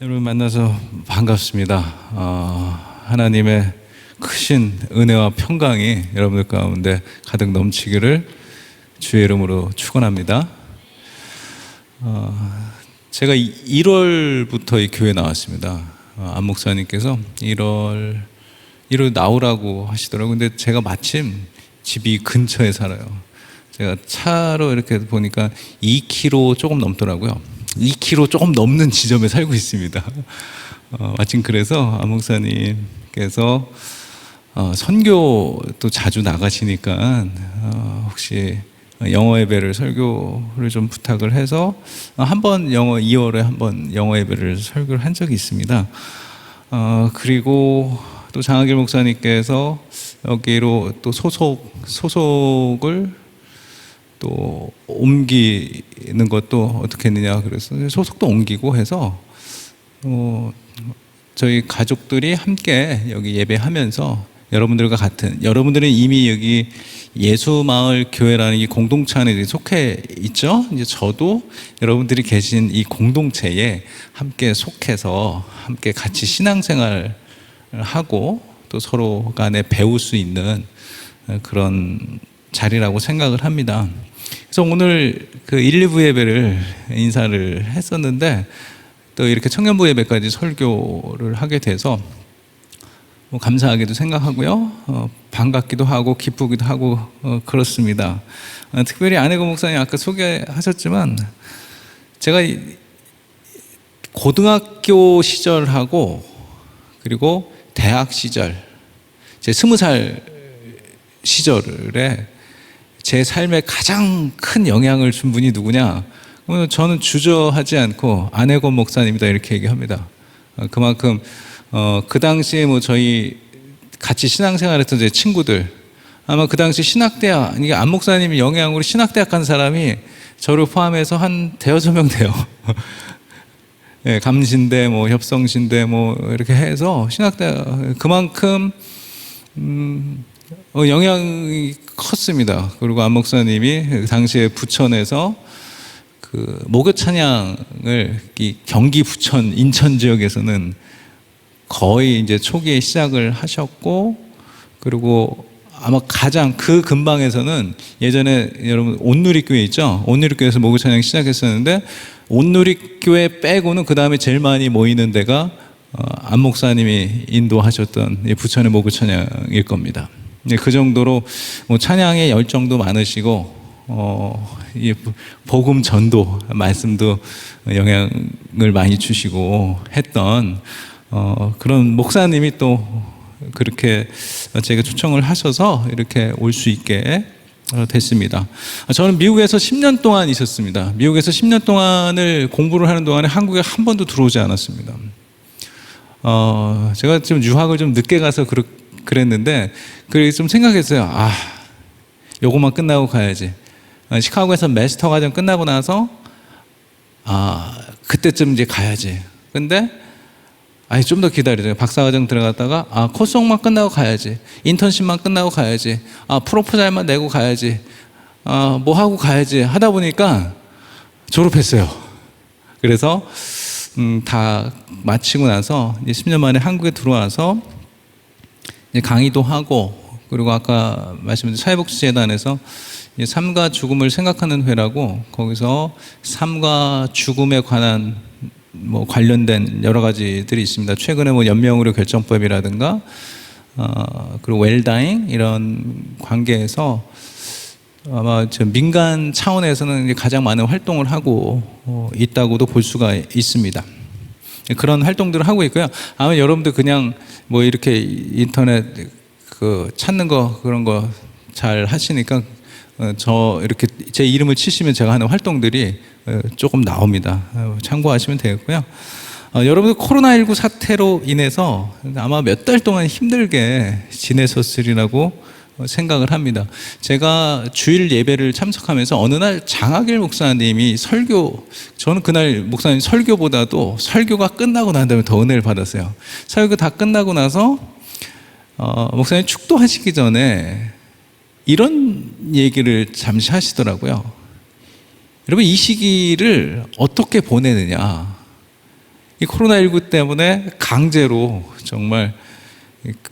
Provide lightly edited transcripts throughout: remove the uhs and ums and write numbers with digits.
여러분 만나서 반갑습니다. 하나님의 크신 은혜와 평강이 여러분들 가운데 가득 넘치기를 주의 이름으로 축원합니다. 제가 1월부터 이 교회 나왔습니다. 안 목사님께서 1월 나오라고 하시더라고요. 근데 제가 마침 집이 근처에 살아요. 제가 차로 이렇게 보니까 2km 조금 넘더라고요. 2km 조금 넘는 지점에 살고 있습니다. 마침 그래서 안 목사님께서 선교도 자주 나가시니까 혹시 영어 예배를 설교를 좀 부탁을 해서 한번 2월에 한번 영어 예배를 설교를 한 적이 있습니다. 그리고 또 장하길 목사님께서 여기로 또 소속을 또 옮기는 것도 어떻게 했느냐 그래서 소속도 옮기고 해서 저희 가족들이 함께 여기 예배하면서 여러분들과 같은, 여러분들은 이미 여기 예수마을 교회라는 이 공동체 안에 속해 있죠. 이제 저도 여러분들이 계신 이 공동체에 함께 속해서 함께 같이 신앙생활을 하고 또 서로 간에 배울 수 있는 그런 자리라고 생각을 합니다. 그래서 오늘 그 1, 2부 예배를 인사를 했었는데 또 이렇게 청년부 예배까지 설교를 하게 돼서 감사하게도 생각하고요. 반갑기도 하고 기쁘기도 하고 그렇습니다. 특별히 안혜고 목사님 아까 소개하셨지만 제가 고등학교 시절하고 그리고 대학 시절 제 20살 시절에 제 삶에 가장 큰 영향을 준 분이 누구냐? 저는 주저하지 않고 안혜고 목사님이다 이렇게 얘기합니다. 그만큼 그 당시에 저희 같이 신앙생활했던 제 친구들 아마 그 당시 신학대학, 이게 안 목사님이 영향으로 신학대학 간 사람이 저를 포함해서 한 대여섯 명 돼요. 네, 감신대, 협성신대 이렇게 해서 신학대학 그만큼 영향이 컸습니다. 그리고 안 목사님이 그 당시에 부천에서 그 목요 찬양을 경기 부천 인천 지역에서는 거의 이제 초기에 시작을 하셨고, 그리고 아마 가장 그 근방에서는 예전에 여러분 온누리교회 있죠? 온누리교회에서 목요 찬양 시작했었는데 온누리교회 빼고는 그 다음에 제일 많이 모이는 데가 안 목사님이 인도하셨던 부천의 목요 찬양일 겁니다. 그 정도로 찬양의 열정도 많으시고 이 복음 전도 말씀도 영향을 많이 주시고 했던 그런 목사님이 또 그렇게 제가 초청을 하셔서 이렇게 올 수 있게 됐습니다. 저는 미국에서 10년 동안 있었습니다. 미국에서 10년 동안을 공부를 하는 동안에 한국에 한 번도 들어오지 않았습니다. 제가 좀 유학을 좀 늦게 가서 그랬는데 그래서 좀 생각했어요. 요것만 끝나고 가야지. 시카고에서 마스터 과정 끝나고 나서 그때쯤 이제 가야지. 근데 좀 더 기다리자. 박사과정 들어갔다가 코스옥만 끝나고 가야지. 인턴십만 끝나고 가야지. 프로포잘만 내고 가야지. 뭐 하고 가야지. 하다 보니까 졸업했어요. 그래서 다 마치고 나서 이제 10년 만에 한국에 들어와서 이제 강의도 하고, 그리고 아까 말씀드린 사회복지재단에서 삶과 죽음을 생각하는 회라고, 거기서 삶과 죽음에 관한 관련된 여러 가지들이 있습니다. 최근에 연명의료 결정법이라든가 그리고 웰다잉 이런 관계에서 아마 민간 차원에서는 가장 많은 활동을 하고 있다고도 볼 수가 있습니다. 그런 활동들을 하고 있고요. 아마 여러분들 그냥 이렇게 인터넷 찾는 거 그런 거 잘 하시니까 저 이렇게 제 이름을 치시면 제가 하는 활동들이 조금 나옵니다. 참고하시면 되겠고요. 여러분들 코로나19 사태로 인해서 아마 몇 달 동안 힘들게 지내셨으리라고 생각을 합니다. 제가 주일 예배를 참석하면서 어느 날 장하길 목사님이 저는 그날 목사님 설교보다도 설교가 끝나고 난 다음에 더 은혜를 받았어요. 설교 다 끝나고 나서 목사님 축도하시기 전에 이런 얘기를 잠시 하시더라고요. 여러분, 이 시기를 어떻게 보내느냐. 이 코로나19 때문에 강제로 정말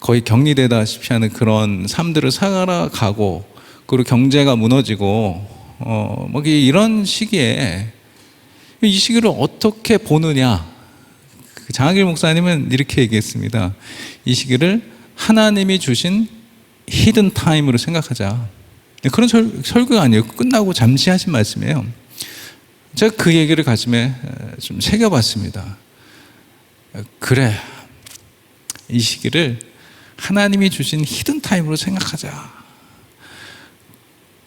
거의 격리되다시피 하는 그런 삶들을 살아가고, 그리고 경제가 무너지고, 뭐 이런 시기에 이 시기를 어떻게 보느냐. 장하길 목사님은 이렇게 얘기했습니다. 이 시기를 하나님이 주신 히든 타임으로 생각하자. 그런 설교가 아니에요. 끝나고 잠시 하신 말씀이에요. 제가 그 얘기를 가슴에 좀 새겨봤습니다. 그래, 이 시기를 하나님이 주신 히든 타임으로 생각하자.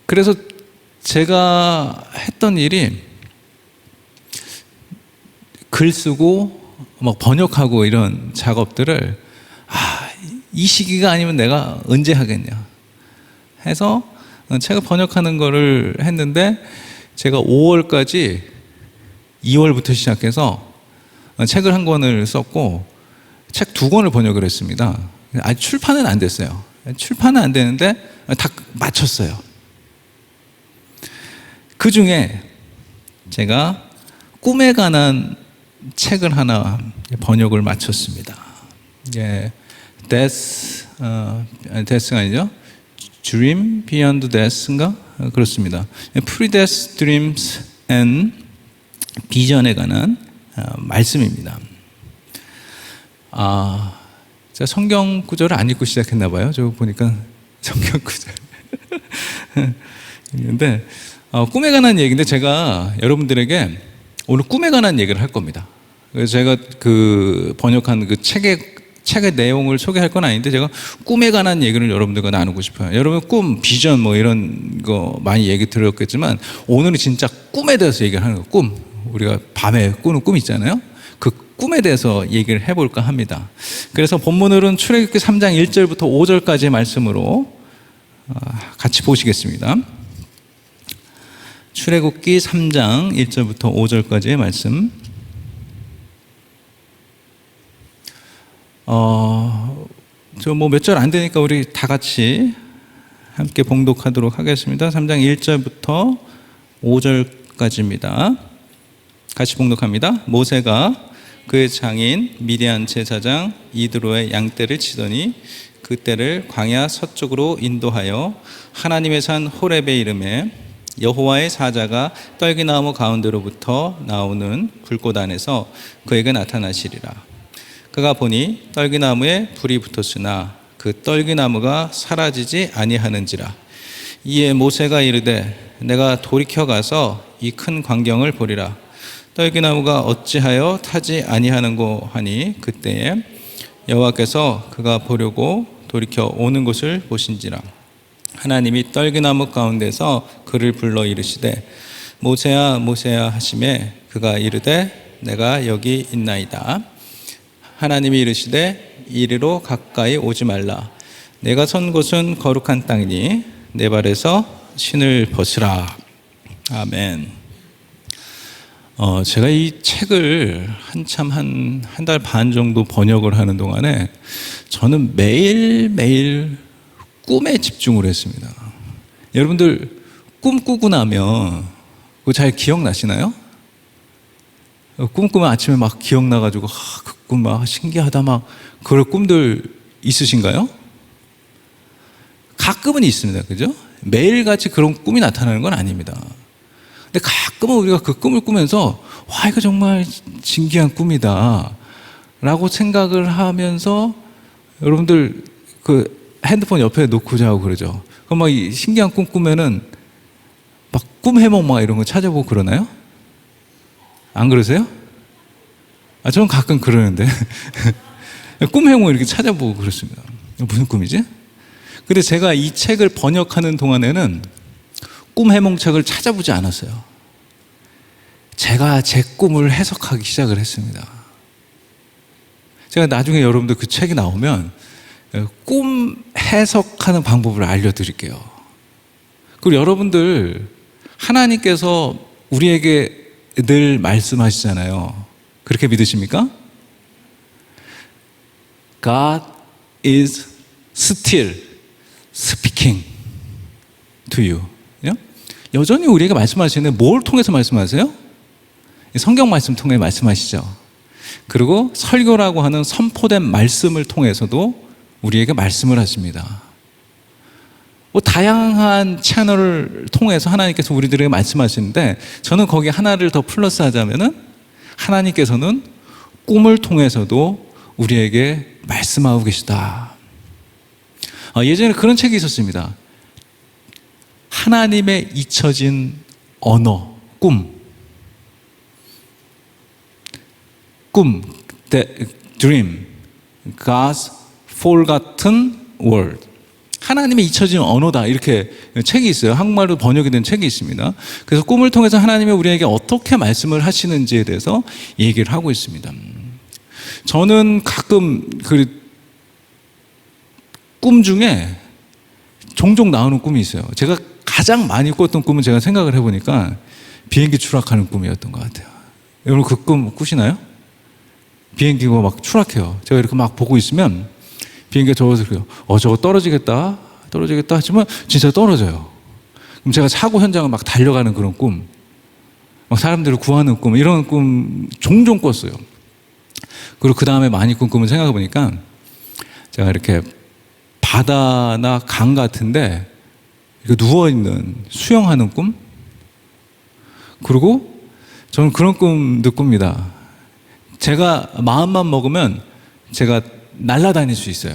그래서 제가 했던 일이 글 쓰고 막 번역하고 이런 작업들을 이 시기가 아니면 내가 언제 하겠냐 해서 책을 번역하는 거를 했는데, 제가 5월까지 2월부터 시작해서 책을 1권을 썼고 책 2권을 번역을 했습니다. 아직 출판은 안 됐어요. 출판은 안 되는데 다 마쳤어요. 그 중에 제가 꿈에 관한 책을 하나 번역을 마쳤습니다. 예, Death가 아니죠? Dream Beyond Death인가? 그렇습니다. Pre-Death Dreams and 비전에 관한 말씀입니다. 제가 성경 구절을 안 읽고 시작했나 봐요. 저 보니까 성경 구절 있는데, 꿈에 관한 얘기인데 제가 여러분들에게 오늘 꿈에 관한 얘기를 할 겁니다. 그래서 제가 그 번역한 그 책의 내용을 소개할 건 아닌데, 제가 꿈에 관한 얘기를 여러분들과 나누고 싶어요. 여러분 꿈, 비전 뭐 이런 거 많이 얘기 들었겠지만, 오늘은 진짜 꿈에 대해서 얘기를 하는 거예요. 꿈. 우리가 밤에 꾸는 꿈 있잖아요. 그 꿈에 대해서 얘기를 해볼까 합니다. 그래서 본문으로는 출애굽기 3장 1절부터 5절까지의 말씀으로 같이 보시겠습니다. 출애굽기 3장 1절부터 5절까지의 말씀. 저 뭐 몇 절 안 되니까 우리 다 같이 함께 봉독하도록 하겠습니다. 3장 1절부터 5절까지입니다. 같이 봉독합니다. 모세가 그의 장인 미디안 제사장 이드로의 양떼를 치더니 그 떼를 광야 서쪽으로 인도하여 하나님의 산 호렙에 이르매 여호와의 사자가 떨기나무 가운데로부터 나오는 불꽃 안에서 그에게 나타나시리라. 그가 보니 떨기나무에 불이 붙었으나 그 떨기나무가 사라지지 아니하는지라. 이에 모세가 이르되 내가 돌이켜 가서 이 큰 광경을 보리라. 떨기나무가 어찌하여 타지 아니하는고 하니 그때에 여호와께서 그가 보려고 돌이켜 오는 것을 보신지라. 하나님이 떨기나무 가운데서 그를 불러 이르시되 모세야 모세야 하시매 그가 이르되 내가 여기 있나이다. 하나님이 이르시되 이리로 가까이 오지 말라. 내가 선 곳은 거룩한 땅이니 내 발에서 신을 벗으라. 아멘. 제가 이 책을 한참 한 달 반 정도 번역을 하는 동안에 저는 매일매일 꿈에 집중을 했습니다. 여러분들 꿈 꾸고 나면 그거 잘 기억나시나요? 꿈 꾸면 아침에 막 기억나가지고 그 꿈 막 신기하다 막 그럴 꿈들 있으신가요? 가끔은 있습니다. 그죠? 매일같이 그런 꿈이 나타나는 건 아닙니다. 근데 가끔은 우리가 그 꿈을 꾸면서 와 이거 정말 신기한 꿈이다 라고 생각을 하면서 여러분들 그 핸드폰 옆에 놓고 자고 그러죠. 그럼 막 이 신기한 꿈 꾸면은 막 꿈 해몽 막 이런 거 찾아보고 그러나요? 안 그러세요? 저는 가끔 그러는데 꿈 해몽 이렇게 찾아보고 그렇습니다. 무슨 꿈이지? 근데 제가 이 책을 번역하는 동안에는 꿈 해몽책을 찾아보지 않았어요. 제가 제 꿈을 해석하기 시작을 했습니다. 제가 나중에 여러분들 그 책이 나오면 꿈 해석하는 방법을 알려드릴게요. 그리고 여러분들 하나님께서 우리에게 늘 말씀하시잖아요. 그렇게 믿으십니까? God is still speaking to you. 여전히 우리에게 말씀하시는데 뭘 통해서 말씀하세요? 성경 말씀 통해 말씀하시죠. 그리고 설교라고 하는 선포된 말씀을 통해서도 우리에게 말씀을 하십니다. 뭐 다양한 채널을 통해서 하나님께서 우리들에게 말씀하시는데, 저는 거기에 하나를 더 플러스 하자면은 하나님께서는 꿈을 통해서도 우리에게 말씀하고 계시다. 예전에 그런 책이 있었습니다. 하나님의 잊혀진 언어, 꿈, dream, God's forgotten word. 하나님의 잊혀진 언어다, 이렇게 책이 있어요. 한국말로 번역이 된 책이 있습니다. 그래서 꿈을 통해서 하나님이 우리에게 어떻게 말씀을 하시는지에 대해서 얘기를 하고 있습니다. 저는 가끔 그 꿈 중에 종종 나오는 꿈이 있어요. 제가 가장 많이 꿨던 꿈은, 제가 생각을 해보니까 비행기 추락하는 꿈이었던 것 같아요. 여러분 그 꿈 꾸시나요? 비행기가 막 추락해요. 제가 이렇게 막 보고 있으면 비행기가 저어서 그래요. 저거 떨어지겠다 하지만 진짜 떨어져요. 그럼 제가 사고 현장을 막 달려가는 그런 꿈, 막 사람들을 구하는 꿈, 이런 꿈 종종 꿨어요. 그리고 그 다음에 많이 꾼 꿈을 생각해 보니까, 제가 이렇게 바다나 강 같은데 누워있는, 수영하는 꿈? 그리고 저는 그런 꿈도 꿉니다. 제가 마음만 먹으면 제가 날아다닐 수 있어요.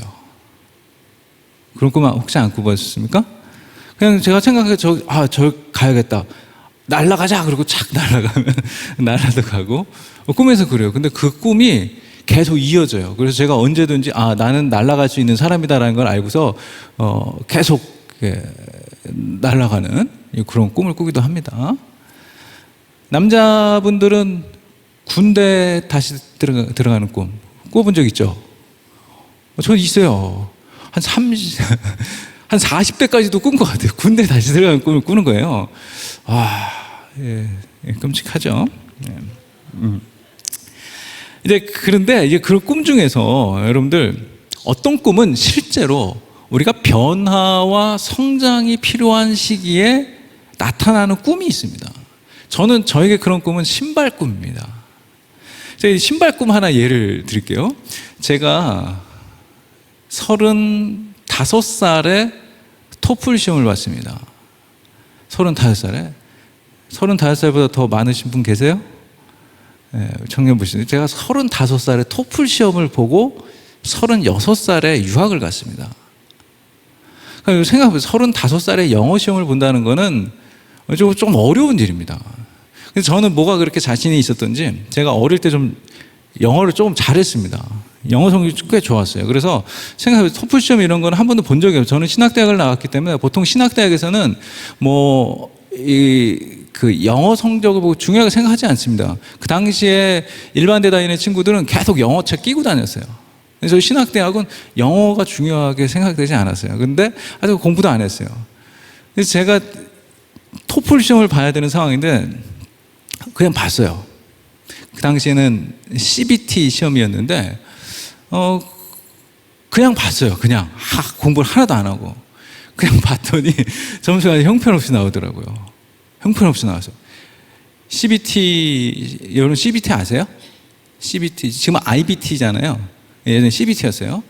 그런 꿈 혹시 안 꾸보셨습니까? 그냥 제가 생각해, 저 가야겠다, 날아가자, 그리고 착 날아가면 날아도 가고, 꿈에서 그래요. 근데 그 꿈이 계속 이어져요. 그래서 제가 언제든지 나는 날아갈 수 있는 사람이다라는 걸 알고서 계속 날아가는 그런 꿈을 꾸기도 합니다. 남자분들은 군대 다시 들어가는 꿈 꿔본 적 있죠? 저 있어요. 한 40대까지도 꾼 것 같아요. 군대 다시 들어가는 꿈을 꾸는 거예요. 끔찍하죠. 그런데 이제 그런 꿈 중에서 여러분들, 어떤 꿈은 실제로 우리가 변화와 성장이 필요한 시기에 나타나는 꿈이 있습니다. 저에게 그런 꿈은 신발 꿈입니다. 제가 신발 꿈 하나 예를 드릴게요. 제가 35살에 토플 시험을 봤습니다. 35살에. 35살보다 더 많으신 분 계세요? 청년부시는. 제가 35살에 토플 시험을 보고 36살에 유학을 갔습니다. 그러니까 생각해보세요. 35살에 영어 시험을 본다는 거는 좀 어려운 일입니다. 그래서 저는 뭐가 그렇게 자신이 있었던지, 제가 어릴 때 좀 영어를 조금 잘했습니다. 영어 성적이 꽤 좋았어요. 그래서 생각해보세요. 토플 시험 이런 건 한 번도 본 적이 없어요. 저는 신학대학을 나왔기 때문에, 보통 신학대학에서는 그 영어 성적을 보고 중요하게 생각하지 않습니다. 그 당시에 일반대 다니는 친구들은 계속 영어책 끼고 다녔어요. 그래서 신학대학은 영어가 중요하게 생각되지 않았어요. 근데 아주 공부도 안 했어요. 그래서 제가 토플 시험을 봐야 되는 상황인데 그냥 봤어요. 그 당시에는 CBT 시험이었는데 그냥 봤어요. 그냥 공부를 하나도 안 하고 그냥 봤더니 점수가 형편없이 나오더라고요. 형편없이 나와서. CBT, 여러분 CBT 아세요? CBT, 지금 IBT잖아요. 예전에 CBT였어요.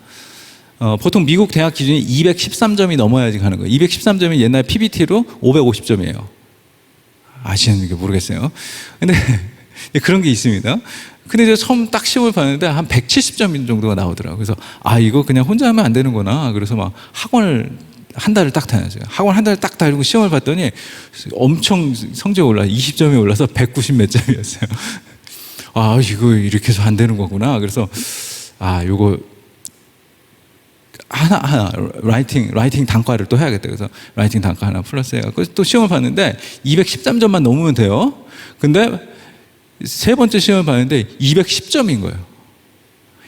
보통 미국 대학 기준이 213점이 넘어야지 가는 거예요. 213점이 옛날 PBT로 550점이에요. 아시는 게 모르겠어요. 근데 그런 게 있습니다. 근데 제가 처음 딱 시험을 봤는데 한 170점 정도가 나오더라고요. 그래서 이거 그냥 혼자 하면 안 되는구나. 그래서 막 학원을 한 달을 딱 다녔어요. 학원 한 달을 딱 다니고 시험을 봤더니 엄청 성적이 올라, 20점이 올라서 190 몇 점이었어요. 이거 이렇게 해서 안 되는 거구나. 그래서 요거 하나 라이팅 단과를 또 해야겠다. 그래서 라이팅 단과 하나 플러스 해갖고 또 시험을 봤는데 213점만 넘으면 돼요. 근데 세 번째 시험을 봤는데 210점인 거예요.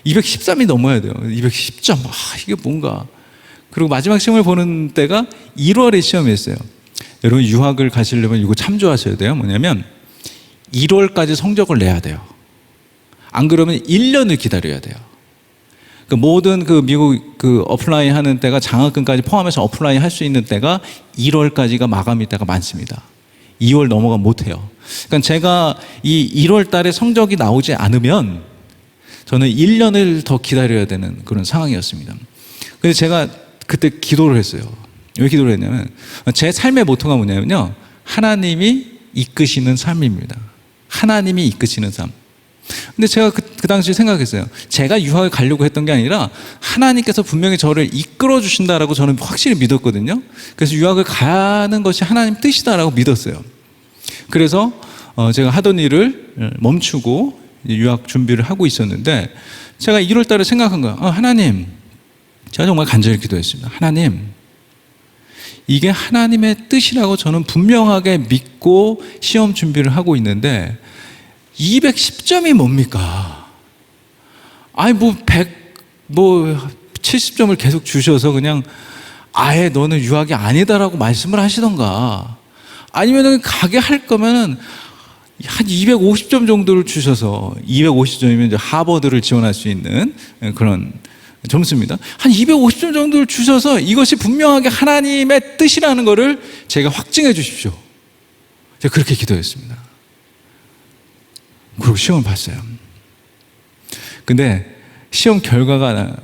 213이 넘어야 돼요. 210점. 이게 뭔가. 그리고 마지막 시험을 보는 때가 1월에 시험이었어요. 여러분 유학을 가시려면 이거 참조하셔야 돼요. 뭐냐면 1월까지 성적을 내야 돼요. 안 그러면 1년을 기다려야 돼요. 모든 미국 어플라이 하는 때가 장학금까지 포함해서 어플라이 할 수 있는 때가 1월까지가 마감일 때가 많습니다. 2월 넘어가면 못 해요. 그러니까 제가 이 1월 달에 성적이 나오지 않으면 저는 1년을 더 기다려야 되는 그런 상황이었습니다. 그래서 제가 그때 기도를 했어요. 왜 기도를 했냐면 제 삶의 모토가 뭐냐면요, 하나님이 이끄시는 삶입니다. 하나님이 이끄시는 삶. 근데 제가 그 당시에 생각했어요. 제가 유학을 가려고 했던 게 아니라 하나님께서 분명히 저를 이끌어 주신다라고 저는 확실히 믿었거든요. 그래서 유학을 가는 것이 하나님 뜻이다라고 믿었어요. 그래서 제가 하던 일을 멈추고 유학 준비를 하고 있었는데, 제가 1월 달에 생각한 거예요. 하나님, 제가 정말 간절히 기도했습니다. 하나님, 이게 하나님의 뜻이라고 저는 분명하게 믿고 시험 준비를 하고 있는데 210점이 뭡니까? 아니 70점을 계속 주셔서 그냥 아예 너는 유학이 아니다라고 말씀을 하시던가, 아니면 가게 할 거면은 한 250점 정도를 주셔서, 250점이면 이제 하버드를 지원할 수 있는 그런 점수입니다. 한 250점 정도를 주셔서 이것이 분명하게 하나님의 뜻이라는 것을 제가 확증해 주십시오. 제가 그렇게 기도했습니다. 그리고 시험을 봤어요. 근데 시험 결과가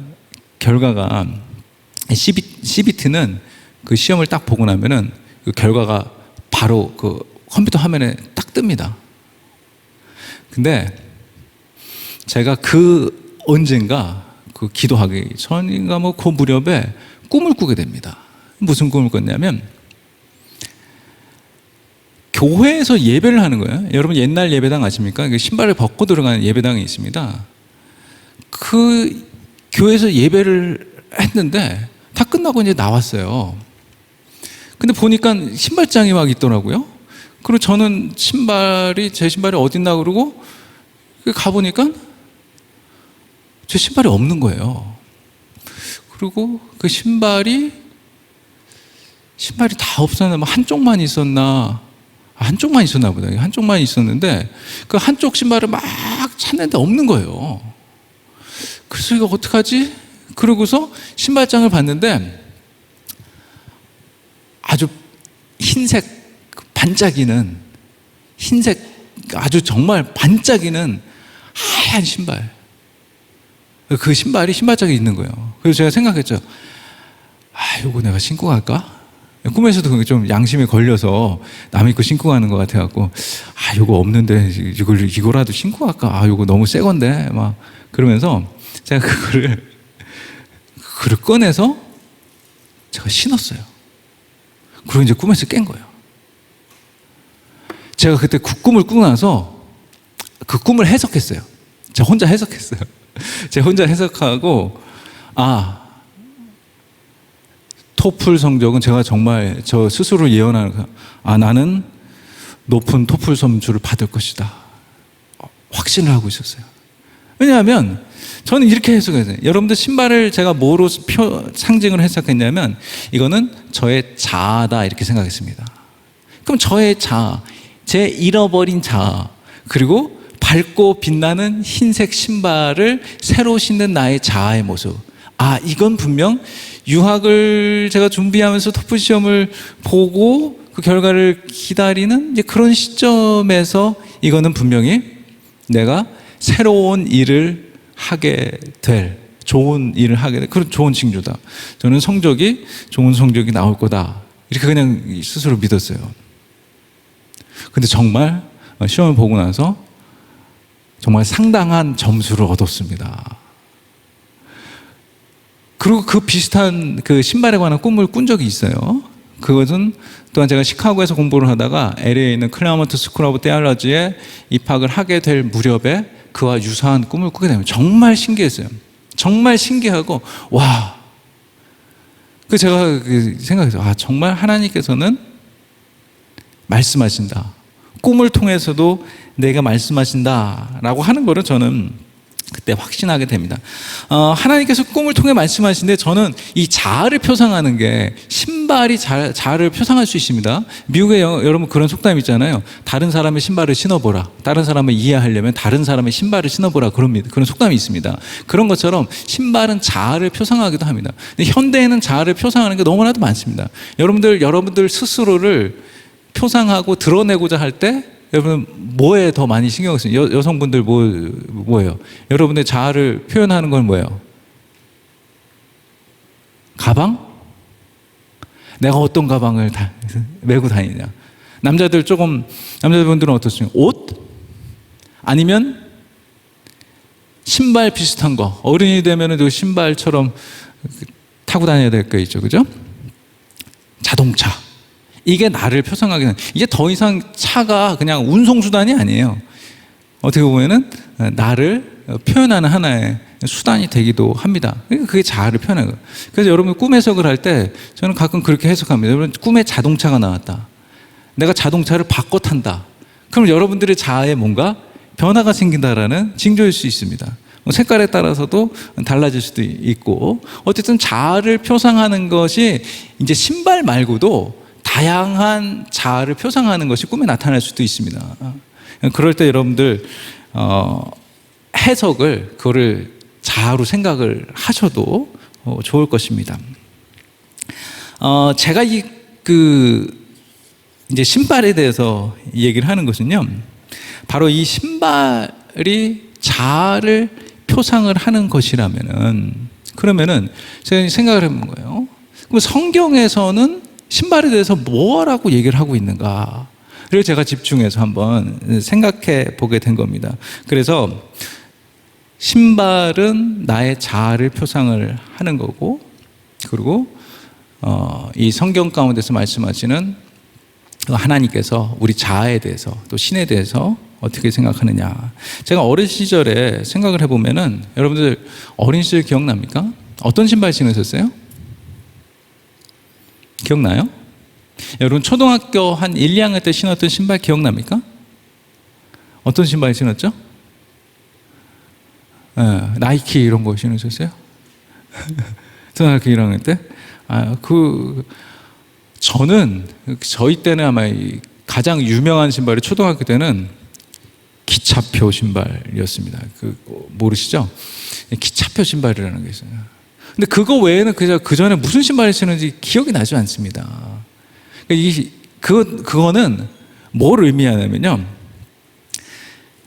CBT는 그 시험을 딱 보고 나면은 그 결과가 바로 그 컴퓨터 화면에 딱 뜹니다. 근데 제가 언젠가 기도하기 전인가 그 무렵에 꿈을 꾸게 됩니다. 무슨 꿈을 꿨냐면, 교회에서 예배를 하는 거예요. 여러분 옛날 예배당 아십니까? 신발을 벗고 들어가는 예배당이 있습니다. 그 교회에서 예배를 했는데 다 끝나고 이제 나왔어요. 근데 보니까 신발장이 막 있더라고요. 그리고 저는 제 신발이 어딨나 그러고 가보니까 제 신발이 없는 거예요. 그리고 그 신발이 다 없었나, 한쪽만 있었나, 한쪽만 있었나 보다. 한쪽만 있었는데 그 한쪽 신발을 막 찾는데 없는 거예요. 그래서 이거 어떡하지? 그러고서 신발장을 봤는데 아주 아주 정말 반짝이는 하얀 신발. 그 신발이 신발장에 있는 거예요. 그래서 제가 생각했죠. 이거 내가 신고 갈까? 꿈에서도 좀 양심에 걸려서 남의 거 신고 가는 것 같아갖고, 이거 없는데 이거라도 신고 갈까? 이거 너무 새 건데 막 그러면서 제가 그거를 꺼내서 제가 신었어요. 그리고 이제 꿈에서 깬 거예요. 제가 그때 그 꿈을 꾸고 나서 그 꿈을 해석했어요. 제가 혼자 해석했어요. 제가 혼자 해석하고, 토플 성적은 제가 정말 저 스스로 예언하는 거예요. 나는 높은 토플 점수를 받을 것이다. 확신을 하고 있었어요. 왜냐하면 저는 이렇게 해석했어요. 여러분들 신발을 제가 뭐로 상징을 해석했냐면, 이거는 저의 자아다 이렇게 생각했습니다. 그럼 저의 자아, 제 잃어버린 자아, 그리고 밝고 빛나는 흰색 신발을 새로 신는 나의 자아의 모습. 이건 분명 유학을 제가 준비하면서 토플 시험을 보고 그 결과를 기다리는 이제 그런 시점에서 이거는 분명히 내가 새로운 일을 하게 될, 좋은 일을 하게 될 그런 좋은 징조다. 저는 좋은 성적이 나올 거다. 이렇게 그냥 스스로 믿었어요. 근데 정말 시험을 보고 나서 정말 상당한 점수를 얻었습니다. 그리고 그 비슷한 그 신발에 관한 꿈을 꾼 적이 있어요. 그것은 또한 제가 시카고에서 공부를 하다가 LA에 있는 클라먼트 스쿨 오브 테올로지에 입학을 하게 될 무렵에 그와 유사한 꿈을 꾸게 되면 정말 신기했어요. 정말 신기하고, 그 제가 생각해서 정말 하나님께서는 말씀하신다. 꿈을 통해서도 내가 말씀하신다라고 하는 거를 저는 그때 확신하게 됩니다. 하나님께서 꿈을 통해 말씀하시는데 저는 이 자아를 표상하는 게 신발이 자아를 표상할 수 있습니다. 미국에 여러분 그런 속담이 있잖아요. 다른 사람의 신발을 신어보라. 다른 사람을 이해하려면 다른 사람의 신발을 신어보라. 그런 속담이 있습니다. 그런 것처럼 신발은 자아를 표상하기도 합니다. 근데 현대에는 자아를 표상하는 게 너무나도 많습니다. 여러분들 스스로를 표상하고 드러내고자 할 때 여러분 뭐에 더 많이 신경을 쓰요? 여성분들 뭐예요? 여러분의 자아를 표현하는 건 뭐예요? 가방? 내가 어떤 가방을 메고 다니냐? 남자분들은 어떻습니까? 옷? 아니면 신발 비슷한 거. 어른이 되면은 그 신발처럼 타고 다녀야 될 거 있죠, 그죠? 자동차. 이게 나를 표상하게, 이게 더 이상 차가 그냥 운송수단이 아니에요. 어떻게 보면은 나를 표현하는 하나의 수단이 되기도 합니다. 그러니까 그게 자아를 표현하는 거예요. 그래서 여러분 꿈 해석을 할 때 저는 가끔 그렇게 해석합니다. 여러분 꿈에 자동차가 나왔다. 내가 자동차를 바꿔 탄다. 그럼 여러분들의 자아에 뭔가 변화가 생긴다라는 징조일 수 있습니다. 색깔에 따라서도 달라질 수도 있고, 어쨌든 자아를 표상하는 것이 이제 신발 말고도 다양한 자아를 표상하는 것이 꿈에 나타날 수도 있습니다. 그럴 때 여러분들 해석을 그거를 자아로 생각을 하셔도 좋을 것입니다. 제가 이제 신발에 대해서 얘기를 하는 것은요, 바로 이 신발이 자아를 표상을 하는 것이라면은, 그러면은 제가 생각을 해본 거예요. 그럼 성경에서는 신발에 대해서 뭐라고 얘기를 하고 있는가를 제가 집중해서 한번 생각해 보게 된 겁니다. 그래서 신발은 나의 자아를 표상을 하는 거고, 그리고 이 성경 가운데서 말씀하시는 하나님께서 우리 자아에 대해서, 또 신에 대해서 어떻게 생각하느냐. 제가 어린 시절에 생각을 해보면은, 여러분들 어린 시절 기억납니까? 어떤 신발 신으셨어요? 기억나요? 여러분 초등학교 한 1, 2학년 때 신었던 신발 기억납니까? 어떤 신발 신었죠? 나이키 이런 거 신으셨어요? 초등학교 1학년 때? 저희 때는 아마 가장 유명한 신발이 초등학교 때는 기차표 신발이었습니다. 모르시죠? 기차표 신발이라는 게 있어요. 근데 그거 외에는 그 전에 무슨 신발을 신는지 기억이 나지 않습니다. 그거는 뭘 의미하냐면요,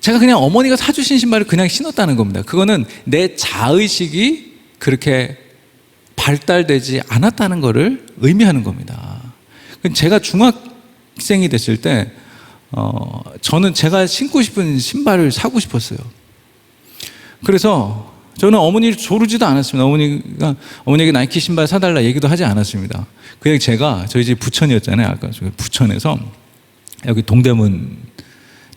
제가 그냥 어머니가 사주신 신발을 그냥 신었다는 겁니다. 그거는 내 자의식이 그렇게 발달되지 않았다는 것을 의미하는 겁니다. 제가 중학생이 됐을 때 저는 제가 신고 싶은 신발을 사고 싶었어요. 그래서 저는 어머니를 조르지도 않았습니다. 어머니에게 나이키 신발 사달라 얘기도 하지 않았습니다. 그냥 제가, 저희 집 부천이었잖아요. 아까 부천에서 여기 동대문,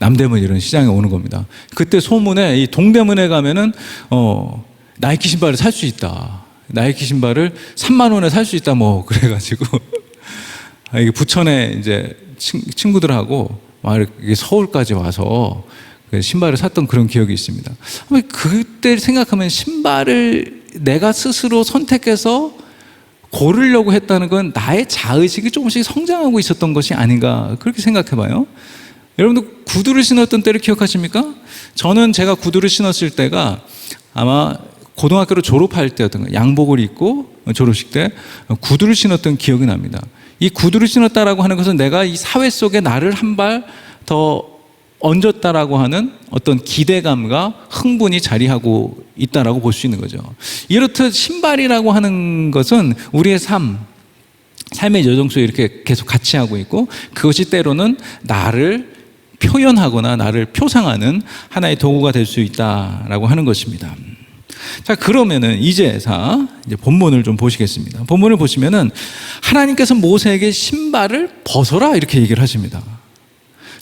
남대문 이런 시장에 오는 겁니다. 그때 소문에 이 동대문에 가면은 나이키 신발을 살 수 있다. 나이키 신발을 3만 원에 살 수 있다. 뭐 그래가지고 이게 부천에 이제 친구들하고 막 이렇게 서울까지 와서 신발을 샀던 그런 기억이 있습니다. 그때 생각하면 신발을 내가 스스로 선택해서 고르려고 했다는 건 나의 자의식이 조금씩 성장하고 있었던 것이 아닌가, 그렇게 생각해봐요. 여러분들 구두를 신었던 때를 기억하십니까? 저는 제가 구두를 신었을 때가 아마 고등학교를 졸업할 때였던 거예요. 양복을 입고 졸업식 때 구두를 신었던 기억이 납니다. 이 구두를 신었다라고 하는 것은 내가 이 사회 속에 나를 한 발 더 얹었다라고 하는 어떤 기대감과 흥분이 자리하고 있다라고 볼 수 있는 거죠. 이렇듯 신발이라고 하는 것은 우리의 삶의 여정 속에 이렇게 계속 같이 하고 있고, 그것이 때로는 나를 표현하거나 나를 표상하는 하나의 도구가 될 수 있다라고 하는 것입니다. 자, 그러면은 이제 본문을 좀 보시겠습니다. 본문을 보시면은 하나님께서 모세에게 신발을 벗어라 이렇게 얘기를 하십니다.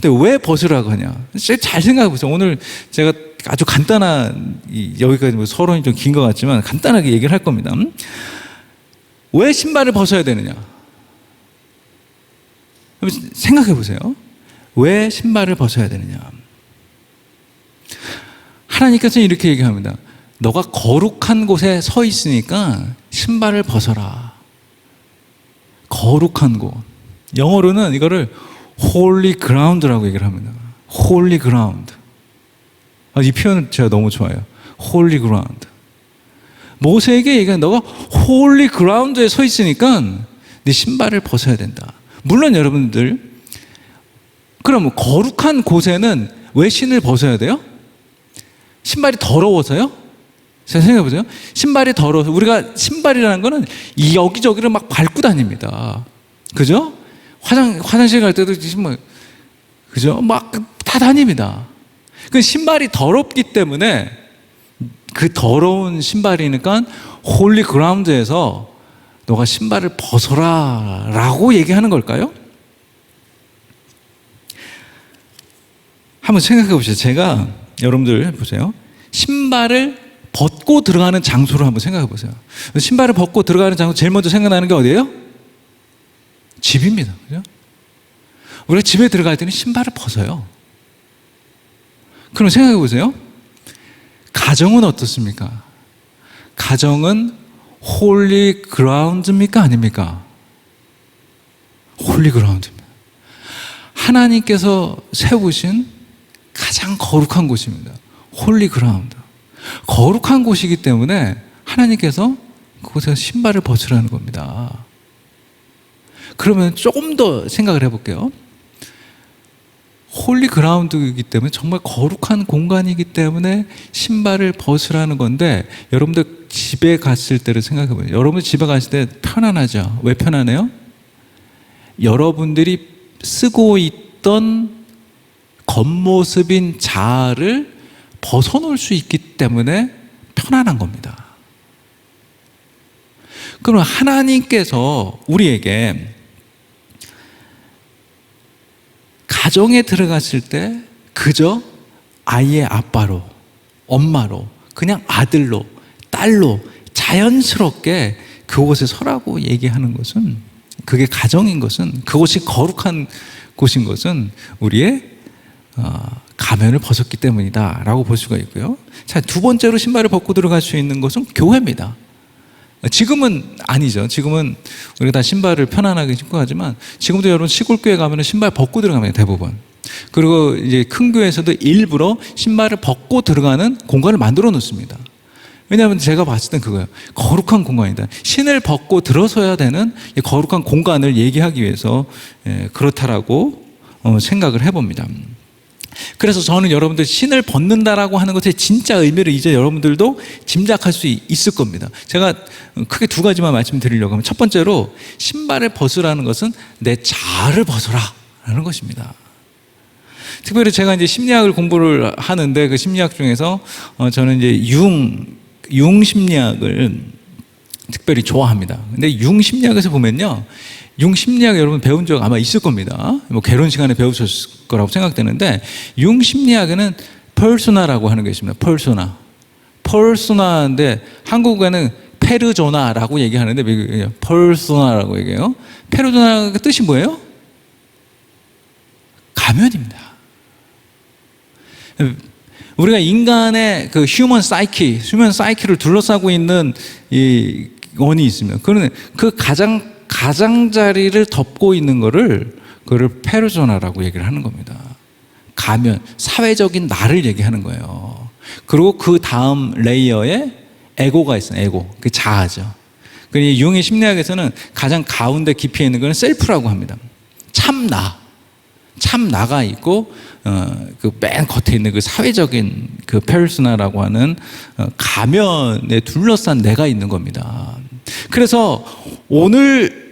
근데 왜 벗으라고 하냐? 잘 생각해 보세요. 오늘 제가 아주 간단한, 여기까지 뭐 서론이 좀 긴 것 같지만 간단하게 얘기를 할 겁니다. 왜 신발을 벗어야 되느냐? 생각해 보세요. 왜 신발을 벗어야 되느냐? 하나님께서는 이렇게 얘기합니다. 너가 거룩한 곳에 서 있으니까 신발을 벗어라. 거룩한 곳. 영어로는 이거를 holy ground라고 얘기를 합니다. holy ground. 이 표현 제가 너무 좋아요. holy ground. 모세에게 얘기한, 너가 holy ground에 서 있으니까 네 신발을 벗어야 된다. 물론 여러분들 그럼 거룩한 곳에는 왜 신을 벗어야 돼요? 신발이 더러워서요? 잘 생각해 보세요. 신발이 더러워서. 우리가 신발이라는 거는 이 여기저기를 막 밟고 다닙니다. 그죠? 화장실 갈 때도 신발, 그죠? 막 다 다닙니다. 그 신발이 더럽기 때문에, 그 더러운 신발이니까 홀리 그라운드에서 너가 신발을 벗어라 라고 얘기하는 걸까요? 한번 생각해 보세요. 제가, 여러분들 보세요. 신발을 벗고 들어가는 장소를 한번 생각해 보세요. 신발을 벗고 들어가는 장소, 제일 먼저 생각나는 게 어디예요? 집입니다. 그죠? 우리가 집에 들어갈 때는 신발을 벗어요. 그럼 생각해 보세요. 가정은 어떻습니까? 가정은 홀리 그라운드입니까? 아닙니까? 홀리 그라운드입니다. 하나님께서 세우신 가장 거룩한 곳입니다. 홀리 그라운드. 거룩한 곳이기 때문에 하나님께서 그곳에서 신발을 벗으라는 겁니다. 그러면 조금 더 생각을 해볼게요. 홀리 그라운드이기 때문에, 정말 거룩한 공간이기 때문에 신발을 벗으라는 건데, 여러분들 집에 갔을 때를 생각해 보세요. 여러분 집에 갔을 때 편안하죠? 왜 편안해요? 여러분들이 쓰고 있던 겉모습인 자아를 벗어놓을 수 있기 때문에 편안한 겁니다. 그럼 하나님께서 우리에게 가정에 들어갔을 때 그저 아이의 아빠로, 엄마로, 그냥 아들로, 딸로 자연스럽게 그곳에 서라고 얘기하는 것은, 그게 가정인 것은, 그곳이 거룩한 곳인 것은 우리의 가면을 벗었기 때문이다 라고 볼 수가 있고요. 자, 두 번째로 신발을 벗고 들어갈 수 있는 것은 교회입니다. 지금은 아니죠. 지금은 우리가 다 신발을 편안하게 신고 가지만, 지금도 여러분 시골 교회 가면 신발 벗고 들어갑니다, 대부분. 그리고 이제 큰 교회에서도 일부러 신발을 벗고 들어가는 공간을 만들어 놓습니다. 왜냐하면 제가 봤을 땐 그거예요. 거룩한 공간이다. 신을 벗고 들어서야 되는 거룩한 공간을 얘기하기 위해서 그렇다라고 생각을 해봅니다. 그래서 저는 여러분들 신을 벗는다라고 하는 것의 진짜 의미를 이제 여러분들도 짐작할 수 있을 겁니다. 제가 크게 두 가지만 말씀드리려고 하면, 첫 번째로 신발을 벗으라는 것은 내 자아를 벗어라 라는 것입니다. 특별히 제가 이제 심리학을 공부를 하는데, 그 심리학 중에서 저는 이제 융 심리학을 특별히 좋아합니다. 근데 융 심리학에서 보면요, 융 심리학 여러분 배운 적 아마 있을 겁니다. 뭐 개론 시간에 배우셨을 거라고 생각되는데, 융 심리학에는 퍼소나라고 하는 게 있습니다. 퍼소나인데 한국어는 페르조나라고 얘기하는데 미국에 퍼소나라고 얘기해요. 페르조나의 뜻이 뭐예요? 가면입니다. 우리가 인간의 그 휴먼 사이키를 둘러싸고 있는 이 원이 있습니다. 그러면 그 가장자리를 덮고 있는 그거를 페르소나라고 얘기를 하는 겁니다. 가면, 사회적인 나를 얘기하는 거예요. 그리고 그 다음 레이어에 에고가 있어요. 에고, 그 자아죠. 그리고 융의 심리학에서는 가장 가운데 깊이에 있는 건 셀프라고 합니다. 참나가 있고, 그 맨 겉에 있는 그 사회적인 그 페르소나라고 하는 가면에 둘러싼 내가 있는 겁니다. 그래서 오늘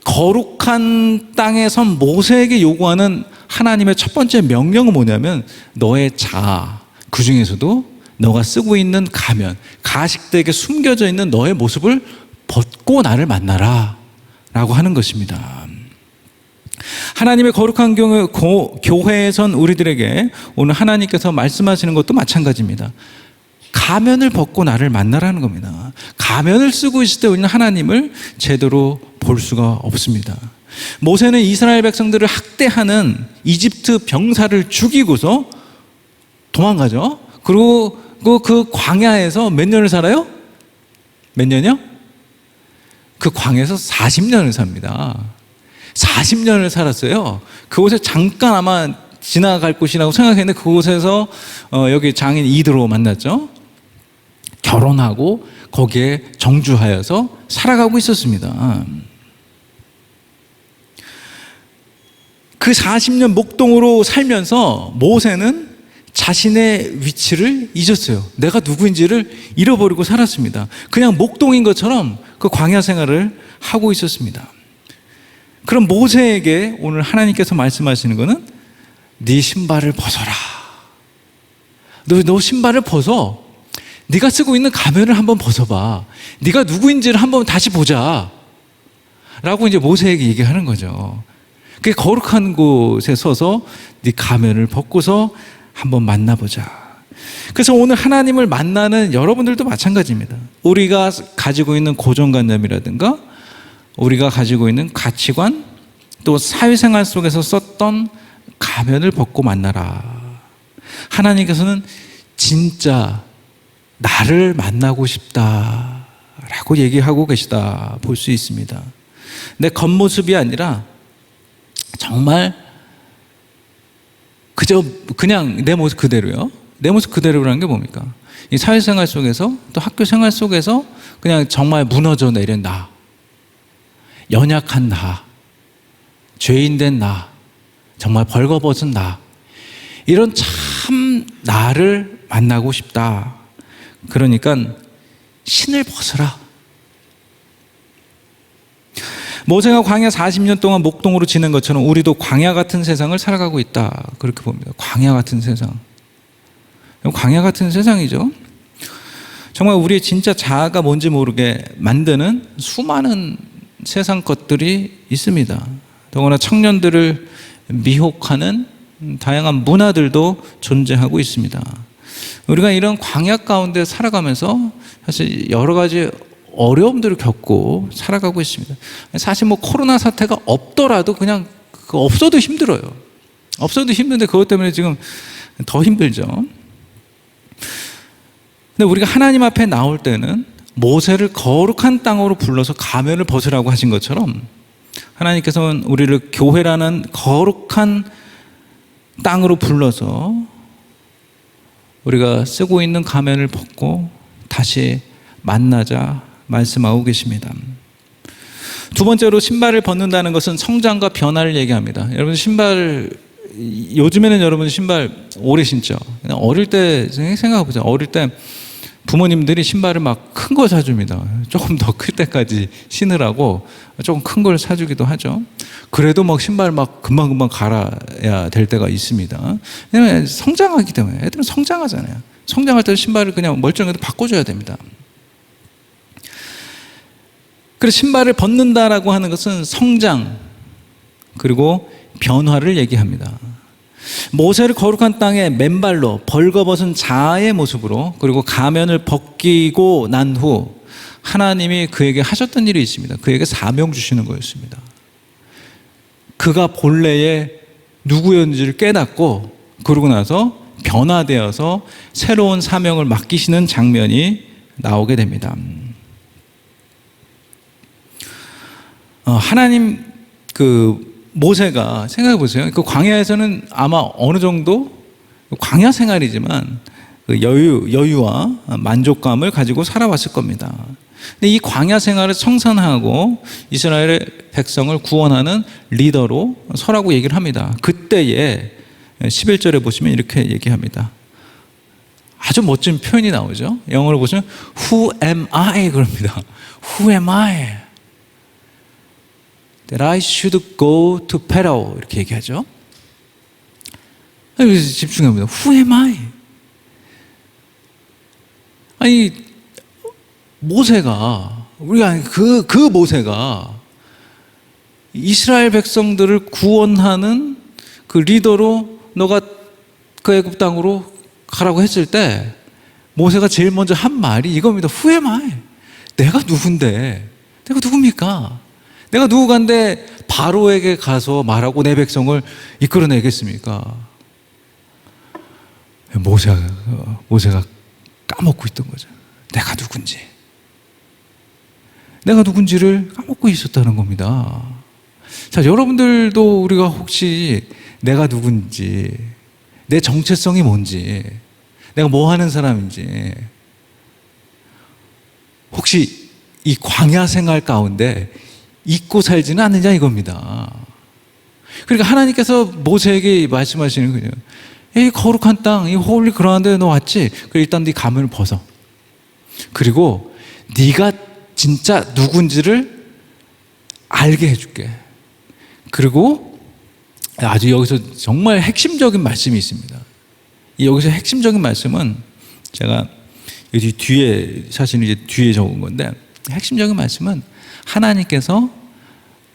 거룩한 땅에 선 모세에게 요구하는 하나님의 첫 번째 명령은 뭐냐면, 너의 자아, 그 중에서도 너가 쓰고 있는 가면, 가식되게 숨겨져 있는 너의 모습을 벗고 나를 만나라 라고 하는 것입니다. 하나님의 거룩한 교회에선 우리들에게 오늘 하나님께서 말씀하시는 것도 마찬가지입니다. 가면을 벗고 나를 만나라는 겁니다. 가면을 쓰고 있을 때 우리는 하나님을 제대로 볼 수가 없습니다. 모세는 이스라엘 백성들을 학대하는 이집트 병사를 죽이고서 도망가죠. 그리고 그 광야에서 몇 년을 살아요? 몇 년이요? 그 광야에서 40년을 삽니다. 40년을 살았어요. 그곳에 잠깐 아마 지나갈 곳이라고 생각했는데, 그곳에서 여기 장인 이드로 만났죠. 결혼하고 거기에 정주하여서 살아가고 있었습니다. 그 40년 목동으로 살면서 모세는 자신의 위치를 잊었어요. 내가 누구인지를 잃어버리고 살았습니다. 그냥 목동인 것처럼 그 광야 생활을 하고 있었습니다. 그럼 모세에게 오늘 하나님께서 말씀하시는 것은 네 신발을 벗어라. 너 신발을 벗어. 네가 쓰고 있는 가면을 한번 벗어봐. 네가 누구인지를 한번 다시 보자. 라고 이제 모세에게 얘기하는 거죠. 그 거룩한 곳에 서서 네 가면을 벗고서 한번 만나보자. 그래서 오늘 하나님을 만나는 여러분들도 마찬가지입니다. 우리가 가지고 있는 고정관념이라든가 우리가 가지고 있는 가치관 또 사회생활 속에서 썼던 가면을 벗고 만나라. 하나님께서는 진짜 나를 만나고 싶다라고 얘기하고 계시다 볼 수 있습니다. 내 겉모습이 아니라 정말 그냥 내 모습 그대로요. 내 모습 그대로라는 게 뭡니까? 이 사회생활 속에서 또 학교 생활 속에서 그냥 정말 무너져 내린 나, 연약한 나, 죄인된 나, 정말 벌거벗은 나, 이런 참 나를 만나고 싶다. 그러니까 신을 벗어라. 모세가 광야 40년 동안 목동으로 지낸 것처럼 우리도 광야 같은 세상을 살아가고 있다. 그렇게 봅니다. 광야 같은 세상. 광야 같은 세상이죠. 정말 우리의 진짜 자아가 뭔지 모르게 만드는 수많은 세상 것들이 있습니다. 더구나 청년들을 미혹하는 다양한 문화들도 존재하고 있습니다. 우리가 이런 광야 가운데 살아가면서 사실 여러 가지 어려움들을 겪고 살아가고 있습니다. 사실 뭐 코로나 사태가 없더라도 그냥 없어도 힘들어요. 없어도 힘든데 그것 때문에 지금 더 힘들죠. 근데 우리가 하나님 앞에 나올 때는 모세를 거룩한 땅으로 불러서 가면을 벗으라고 하신 것처럼 하나님께서는 우리를 교회라는 거룩한 땅으로 불러서 우리가 쓰고 있는 가면을 벗고 다시 만나자 말씀하고 계십니다. 두 번째로 신발을 벗는다는 것은 성장과 변화를 얘기합니다. 여러분 요즘에는 여러분 신발 오래 신죠. 어릴 때 생각해 보세요. 어릴 때 부모님들이 신발을 막 큰 거 사줍니다. 조금 더 클 때까지 신으라고 조금 큰 걸 사주기도 하죠. 그래도 막 신발 막 금방금방 갈아야 될 때가 있습니다. 왜냐면 성장하기 때문에 애들은 성장하잖아요. 성장할 때 신발을 그냥 멀쩡해도 바꿔줘야 됩니다. 그래서 신발을 벗는다라고 하는 것은 성장 그리고 변화를 얘기합니다. 모세를 거룩한 땅에 맨발로 벌거벗은 자아의 모습으로 그리고 가면을 벗기고 난 후 하나님이 그에게 하셨던 일이 있습니다. 그에게 사명 주시는 거였습니다. 그가 본래의 누구였는지를 깨닫고 그러고 나서 변화되어서 새로운 사명을 맡기시는 장면이 나오게 됩니다. 하나님 모세가 생각해 보세요. 그 광야에서는 아마 어느 정도 광야 생활이지만 그 여유와 만족감을 가지고 살아왔을 겁니다. 근데 이 광야 생활을 청산하고 이스라엘의 백성을 구원하는 리더로 서라고 얘기를 합니다. 그때에 11절에 보시면 이렇게 얘기합니다. 아주 멋진 표현이 나오죠. 영어로 보시면 Who am I? 그럽니다. Who am I? That I should go to Pharaoh 이렇게 얘기하죠. 여기서 집중합니다. Who am I? 아니 모세가 우리가 그 모세가 이스라엘 백성들을 구원하는 그 리더로 너가 그 애굽 땅으로 가라고 했을 때 모세가 제일 먼저 한 말이 이겁니다. Who am I? 내가 누군데? 내가 누굽니까? 내가 누구간데 바로에게 가서 말하고 내 백성을 이끌어내겠습니까? 모세가 까먹고 있던 거죠. 내가 누군지를 까먹고 있었다는 겁니다. 자, 여러분들도 우리가 혹시 내가 누군지, 내 정체성이 뭔지, 내가 뭐 하는 사람인지, 혹시 이 광야 생활 가운데 잊고 살지는 않느냐 이겁니다. 그러니까 하나님께서 모세에게 말씀하시는 거예요. 이 거룩한 땅, 이 홀리 그라운드에 너 왔지? 그래, 일단 네 가면을 벗어. 그리고 네가 진짜 누군지를 알게 해줄게. 그리고 아주 여기서 정말 핵심적인 말씀이 있습니다. 여기서 핵심적인 말씀은 제가 여기 뒤에, 사실은 이제 뒤에 적은 건데, 핵심적인 말씀은 하나님께서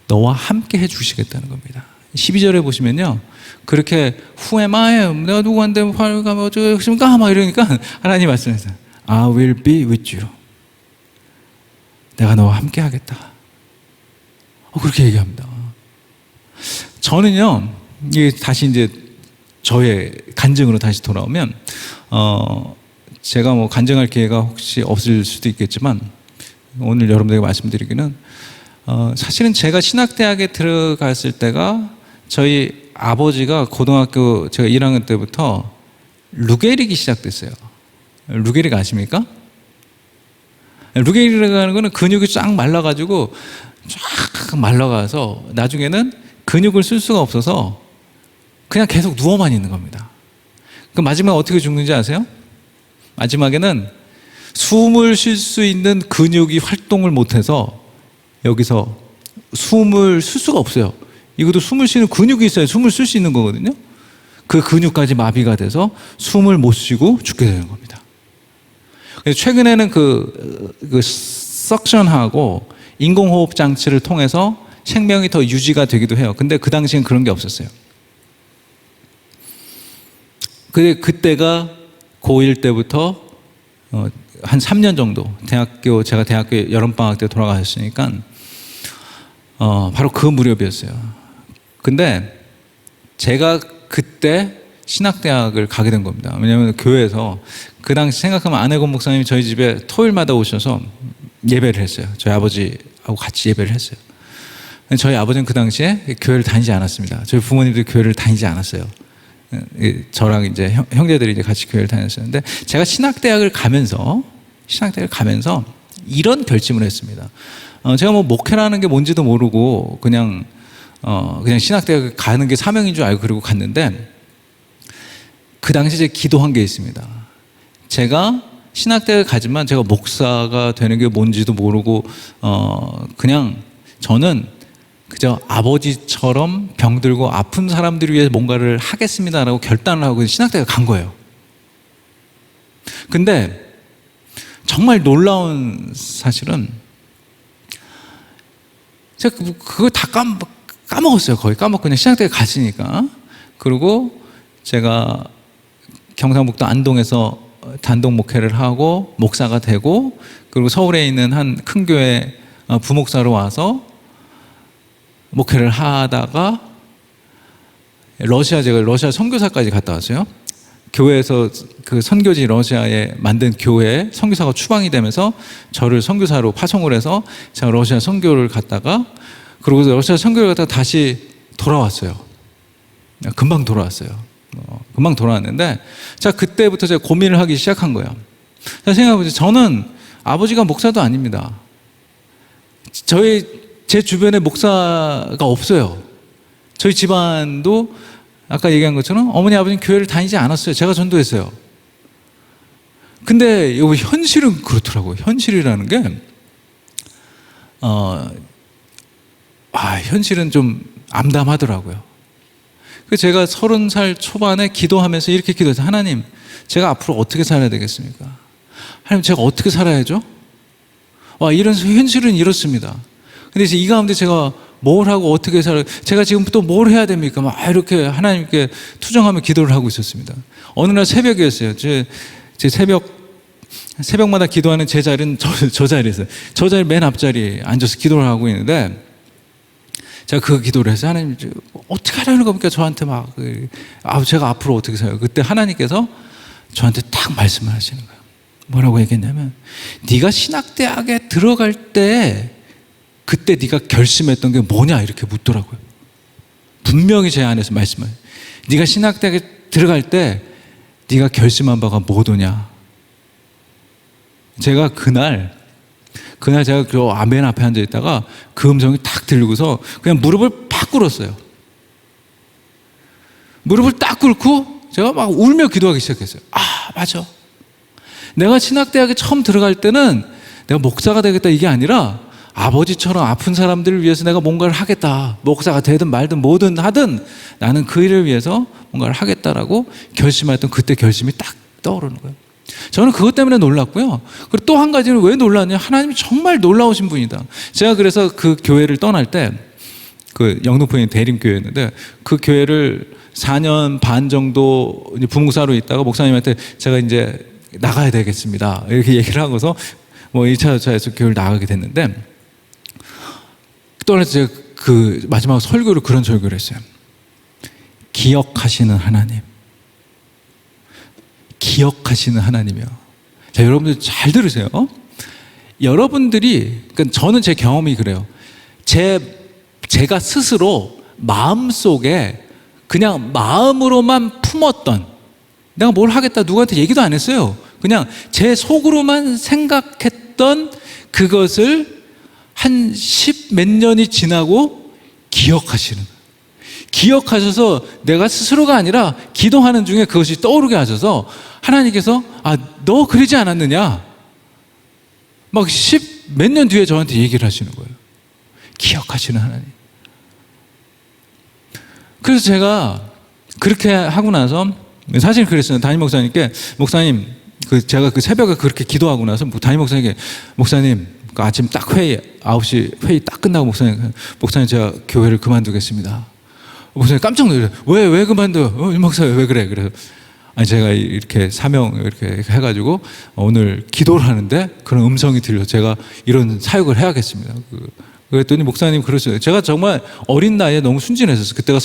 너와 함께 해주시겠다는 겁니다. 12절에 보시면요, 그렇게 Who am I? 내가 누구한테 화를 가면 어쩌겠습니까? 막 이러니까 하나님 말씀하세요. I will be with you. 내가 너와 함께 하겠다. 그렇게 얘기합니다. 저는요, 이게 다시 이제 저의 간증으로 다시 돌아오면, 제가 뭐 간증할 기회가 혹시 없을 수도 있겠지만, 오늘 여러분들에게 말씀드리기는, 사실은 제가 신학대학에 들어갔을 때가 저희 아버지가 고등학교 제가 1학년 때부터 루게릭이 시작됐어요. 루게릭 아십니까? 루게릭이라는 거는 근육이 쫙 말라가지고 쫙 말라가서 나중에는 근육을 쓸 수가 없어서 그냥 계속 누워만 있는 겁니다. 그 마지막에 어떻게 죽는지 아세요? 마지막에는 숨을 쉴 수 있는 근육이 활동을 못해서 여기서 숨을 쉴 수가 없어요. 이것도 숨을 쉬는 근육이 있어야 숨을 쉴 수 있는 거거든요. 그 근육까지 마비가 돼서 숨을 못 쉬고 죽게 되는 겁니다. 최근에는 그 석션하고 인공호흡 장치를 통해서 생명이 더 유지가 되기도 해요. 근데 그 당시엔 그런 게 없었어요. 그때가 고1 때부터 한 3년 정도 제가 대학교 여름방학 때 돌아가셨으니까 바로 그 무렵이었어요. 근데 제가 그때 신학대학을 가게 된 겁니다. 왜냐하면 교회에서 그 당시 생각하면 안혜건 목사님이 저희 집에 토요일마다 오셔서 예배를 했어요. 저희 아버지하고 같이 예배를 했어요. 저희 아버지는 그 당시에 교회를 다니지 않았습니다. 저희 부모님도 교회를 다니지 않았어요. 저랑 이제 형제들이 이제 같이 교회를 다녔었는데, 제가 신학대학을 가면서 이런 결심을 했습니다. 제가 뭐 목회라는 게 뭔지도 모르고 그냥 신학대학 가는 게 사명인 줄 알고 그러고 갔는데, 그 당시 제가 기도한 게 있습니다. 제가 신학대학을 가지만 제가 목사가 되는 게 뭔지도 모르고 그냥 저는 그저 아버지처럼 병들고 아픈 사람들을 위해 뭔가를 하겠습니다라고 결단을 하고 신학대학을 간 거예요. 근데 정말 놀라운 사실은 제가 그거 다 까먹었어요. 거의 까먹고 그냥 신학대학 갔으니까. 그리고 제가 경상북도 안동에서 단독 목회를 하고 목사가 되고, 그리고 서울에 있는 한 큰 교회 부목사로 와서 목회를 하다가 제가 러시아 선교사까지 갔다 왔어요. 교회에서 그 선교지 러시아에 만든 교회에 선교사가 추방이 되면서 저를 선교사로 파송을 해서 제가 러시아 선교를 갔다가, 그리고 러시아 선교를 갔다가 다시 돌아왔어요. 금방 돌아왔는데, 자, 그때부터 제가 고민을 하기 시작한 거예요. 자, 생각해보세요. 저는 아버지가 목사도 아닙니다. 제 주변에 목사가 없어요. 저희 집안도 아까 얘기한 것처럼 어머니 아버지는 교회를 다니지 않았어요. 제가 전도했어요. 근데 여기 현실은 그렇더라고요. 현실이라는 게 현실은 좀 암담하더라고요. 그래서 제가 30살 초반에 기도하면서 이렇게 기도했어요. 하나님, 제가 앞으로 어떻게 살아야 되겠습니까? 하나님, 제가 어떻게 살아야죠? 이런 현실은 이렇습니다. 근데 이제 이 가운데 제가 뭘 하고 어떻게 제가 지금 또 뭘 해야 됩니까? 막 이렇게 하나님께 투정하며 기도를 하고 있었습니다. 어느 날 새벽이었어요. 제 새벽마다 기도하는 제 자리는 저 자리였어요. 저 자리 맨 앞자리에 앉아서 기도를 하고 있는데, 제가 그 기도를 해서 하나님, 어떻게 하라는 겁니까? 저한테 제가 앞으로 어떻게 살아요? 그때 하나님께서 저한테 딱 말씀을 하시는 거예요. 뭐라고 얘기했냐면, 네가 신학대학에 들어갈 때 그때 네가 결심했던 게 뭐냐 이렇게 묻더라고요. 분명히 제 안에서 말씀을, 네가 신학대학에 들어갈 때 네가 결심한 바가 뭐더냐. 제가 그날 제가 그 아멘 앞에 앉아 있다가 그 음성이 탁 들리고서 그냥 무릎을 팍 꿇었어요. 무릎을 딱 꿇고 제가 막 울며 기도하기 시작했어요. 아, 맞아. 내가 신학대학에 처음 들어갈 때는 내가 목사가 되겠다 이게 아니라 아버지처럼 아픈 사람들을 위해서 내가 뭔가를 하겠다. 목사가 되든 말든 뭐든 하든 나는 그 일을 위해서 뭔가를 하겠다라고 결심했던 그때 결심이 딱 떠오르는 거예요. 저는 그것 때문에 놀랐고요. 그리고 또 한 가지는 왜 놀랐냐? 하나님이 정말 놀라우신 분이다. 제가 그래서 그 교회를 떠날 때 그 영등포에 대림교회였는데 그 교회를 4년 반 정도 부목사로 있다가 목사님한테 제가 이제 나가야 되겠습니다. 이렇게 얘기를 하고서 뭐 1차 저에서 교회를 나가게 됐는데 떠날 때 제가 그 마지막 설교를 그런 설교를 했어요. 기억하시는 하나님. 기억하시는 하나님이요. 자, 여러분들 잘 들으세요. 여러분들이, 그러니까 저는 제 경험이 그래요. 제가 스스로 마음속에 그냥 마음으로만 품었던, 내가 뭘 하겠다 누구한테 얘기도 안 했어요. 그냥 제 속으로만 생각했던 그것을 한 10 몇 년이 지나고 기억하시는, 기억하셔서 내가 스스로가 아니라 기도하는 중에 그것이 떠오르게 하셔서 하나님께서 아, 너 그러지 않았느냐? 막 10 몇 년 뒤에 저한테 얘기를 하시는 거예요. 기억하시는 하나님. 그래서 제가 그렇게 하고 나서 사실 그랬어요. 담임 목사님께 목사님, 제가 그 새벽에 그렇게 기도하고 나서 담임 목사님께 목사님, 그 아침 딱 회의 9시 회의 딱 끝나고 목사님 제가 교회를 그만두겠습니다. 목사님 깜짝 놀라요. 왜 그만둬? 목사 왜 그래? 그래서 아니 제가 이렇게 사명 이렇게 해가지고 오늘 기도를 하는데 그런 음성이 들려서 제가 이런 사역을 해야겠습니다. 그랬더니 목사님 그러셔요. 제가 정말 어린 나이에 너무 순진했었어요. 그때가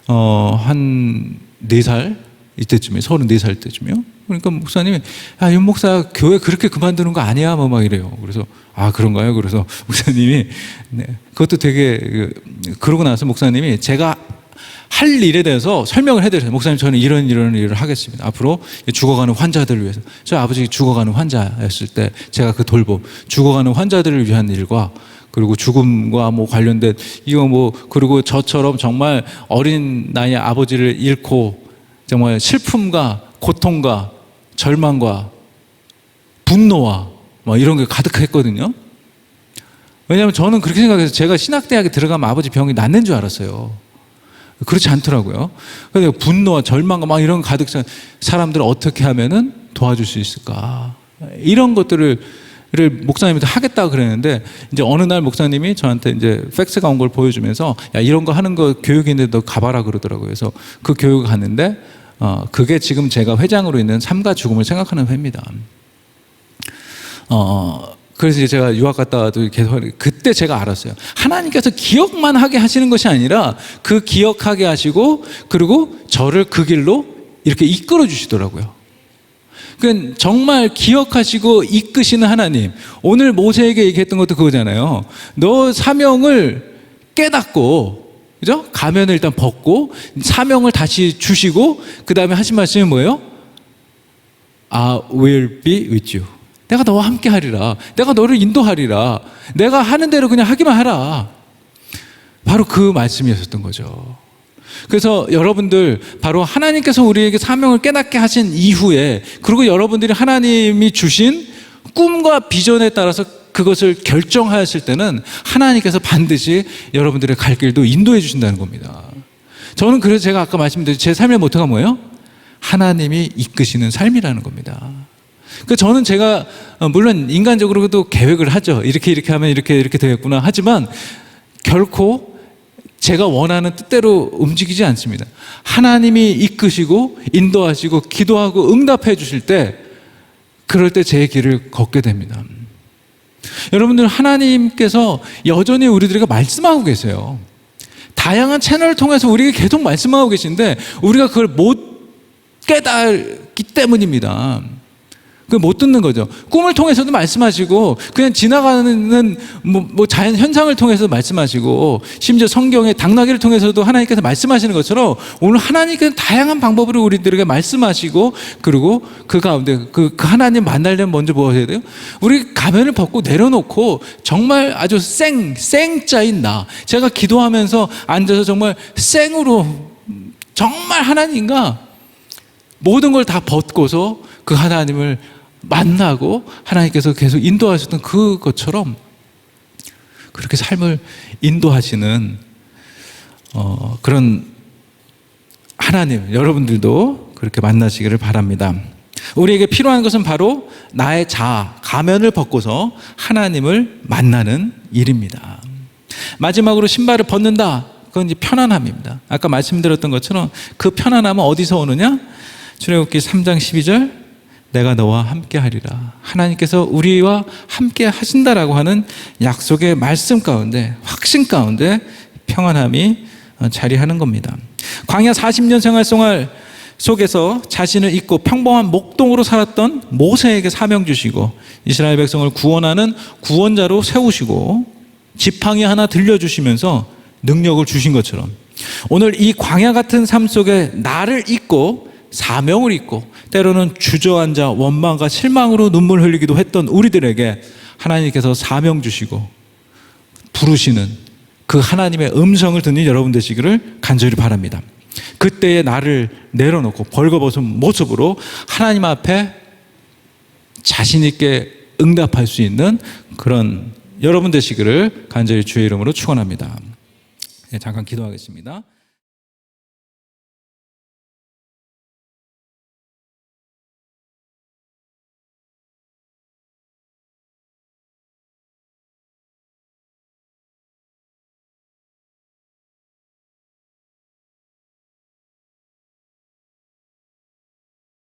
한 4살 이때쯤에 34살 때쯤이요. 그러니까 목사님이 야, 윤 목사 교회 그렇게 그만두는 거 아니야? 뭐 막 이래요. 그래서 아, 그런가요? 그래서 목사님이 네, 그것도 되게 그러고 나서 목사님이 제가 할 일에 대해서 설명을 해드려요. 목사님 저는 이런 일을 하겠습니다. 앞으로 죽어가는 환자들을 위해서. 저희 아버지 죽어가는 환자였을 때 제가 그 돌봄, 죽어가는 환자들을 위한 일과 그리고 죽음과 뭐 관련된 이거 뭐 그리고 저처럼 정말 어린 나이에 아버지를 잃고 정말 슬픔과 고통과 절망과 분노와 뭐 이런 게 가득했거든요. 왜냐하면 저는 그렇게 생각해서 제가 신학대학에 들어가면 아버지 병이 낫는 줄 알았어요. 그렇지 않더라고요. 그래서 분노와 절망과 막 이런 가득 찬 사람들을 어떻게 하면은 도와줄 수 있을까? 이런 것들을 목사님한테 하겠다고 그랬는데 이제 어느 날 목사님이 저한테 이제 팩스가 온 걸 보여주면서 야, 이런 거 하는 거 교육인데 너 가봐라 그러더라고요. 그래서 그 교육을 갔는데 그게 지금 제가 회장으로 있는 삶과 죽음을 생각하는 회입니다. 그래서 이제 제가 유학 갔다 와도 계속 그때 제가 알았어요. 하나님께서 기억만 하게 하시는 것이 아니라 그 기억하게 하시고 그리고 저를 그 길로 이렇게 이끌어 주시더라고요. 그러니까 정말 기억하시고 이끄시는 하나님. 오늘 모세에게 얘기했던 것도 그거잖아요. 너 사명을 깨닫고, 그죠? 가면을 일단 벗고 사명을 다시 주시고 그 다음에 하신 말씀이 뭐예요? I will be with you. 내가 너와 함께 하리라. 내가 너를 인도하리라. 내가 하는 대로 그냥 하기만 하라. 바로 그 말씀이었던 거죠. 그래서 여러분들 바로 하나님께서 우리에게 사명을 깨닫게 하신 이후에 그리고 여러분들이 하나님이 주신 꿈과 비전에 따라서 그것을 결정하였을 때는 하나님께서 반드시 여러분들의 갈 길도 인도해 주신다는 겁니다. 저는 그래서 제가 아까 말씀드린 제 삶의 모토가 뭐예요? 하나님이 이끄시는 삶이라는 겁니다. 그 저는 제가 물론 인간적으로도 계획을 하죠. 이렇게 하면 이렇게 되겠구나. 하지만 결코 제가 원하는 뜻대로 움직이지 않습니다. 하나님이 이끄시고 인도하시고 기도하고 응답해 주실 때 그럴 때 제 길을 걷게 됩니다. 여러분들 하나님께서 여전히 우리들에게 말씀하고 계세요. 다양한 채널을 통해서 우리에게 계속 말씀하고 계신데 우리가 그걸 못 깨닫기 때문입니다. 못 듣는 거죠. 꿈을 통해서도 말씀하시고 그냥 지나가는 뭐 자연 현상을 통해서도 말씀하시고 심지어 성경의 당나귀를 통해서도 하나님께서 말씀하시는 것처럼 오늘 하나님께서 다양한 방법으로 우리들에게 말씀하시고 그리고 그 가운데 그 하나님 만나려면 먼저 뭐 해야 돼요? 우리 가면을 벗고 내려놓고 정말 아주 생자인 나 제가 기도하면서 앉아서 정말 생으로 정말 하나님과 모든 걸 다 벗고서 그 하나님을 만나고 하나님께서 계속 인도하셨던 그것처럼 그렇게 삶을 인도하시는 그런 하나님, 여러분들도 그렇게 만나시기를 바랍니다. 우리에게 필요한 것은 바로 나의 자아, 가면을 벗고서 하나님을 만나는 일입니다. 마지막으로 신발을 벗는다. 그건 이제 편안함입니다. 아까 말씀드렸던 것처럼 그 편안함은 어디서 오느냐? 출애굽기 3장 12절, 내가 너와 함께 하리라. 하나님께서 우리와 함께 하신다라고 하는 약속의 말씀 가운데, 확신 가운데 평안함이 자리하는 겁니다. 광야 40년 생활 속에서 자신을 잊고 평범한 목동으로 살았던 모세에게 사명 주시고 이스라엘 백성을 구원하는 구원자로 세우시고 지팡이 하나 들려주시면서 능력을 주신 것처럼 오늘 이 광야 같은 삶 속에 나를 잊고 사명을 잊고 때로는 주저앉아 원망과 실망으로 눈물 흘리기도 했던 우리들에게 하나님께서 사명 주시고 부르시는 그 하나님의 음성을 듣는 여러분 되시기를 간절히 바랍니다. 그때의 나를 내려놓고 벌거벗은 모습으로 하나님 앞에 자신 있게 응답할 수 있는 그런 여러분 되시기를 간절히 주의 이름으로 축원합니다. 네, 잠깐 기도하겠습니다.